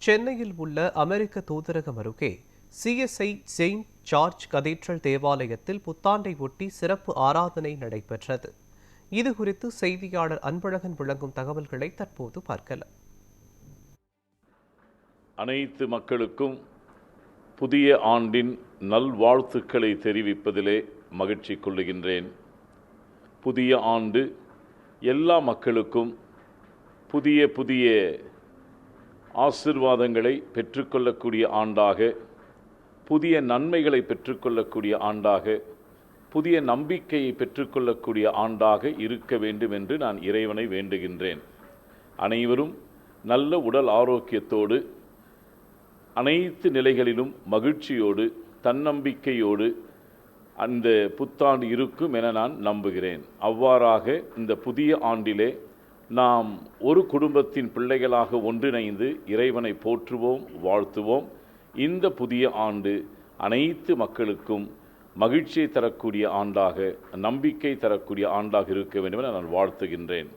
சென்னையில் உள்ள அமெரிக்க தூதரகம் அருகே சிஎஸ்ஐ செயின்ட் ஜார்ஜ் கதீட்ரல் தேவாலயத்தில் புத்தாண்டை ஒட்டி சிறப்பு ஆராதனை நடைபெற்றது. இதுகுறித்து செய்தியாளர் அன்பழகன் வழங்கும் தகவல்களை தற்போது பார்க்கலாம். அனைத்து மக்களுக்கும் புதிய ஆண்டின் நல்வாழ்த்துக்களை தெரிவிப்பதிலே மகிழ்ச்சி கொள்ளுகின்றேன். புதிய ஆண்டு எல்லா மக்களுக்கும் புதிய ஆசீர்வாதங்களை பெற்றுக்கொள்ளக்கூடிய ஆண்டாக, புதிய நன்மைகளை பெற்றுக்கொள்ளக்கூடிய ஆண்டாக, புதிய நம்பிக்கையை பெற்றுக்கொள்ளக்கூடிய ஆண்டாக இருக்க வேண்டும் என்று நான் இறைவனை வேண்டுகின்றேன். அனைவரும் நல்ல உடல் ஆரோக்கியத்தோடு, அனைத்து நிலைகளிலும் மகிழ்ச்சியோடு, தன்னம்பிக்கையோடு அந்த புத்தாண்டு இருக்கும் என நான் நம்புகிறேன். அவ்வாறாக இந்த புதிய ஆண்டிலே நாம் ஒரு குடும்பத்தின் பிள்ளைகளாக ஒன்றிணைந்து இறைவனை போற்றுவோம், வாழ்த்துவோம். இந்த புதிய ஆண்டு அனைத்து மக்களுக்கும் மகிழ்ச்சியை தரக்கூடிய ஆண்டாக, நம்பிக்கை தரக்கூடிய ஆண்டாக இருக்க வேண்டும் என நான் வாழ்த்துகின்றேன்.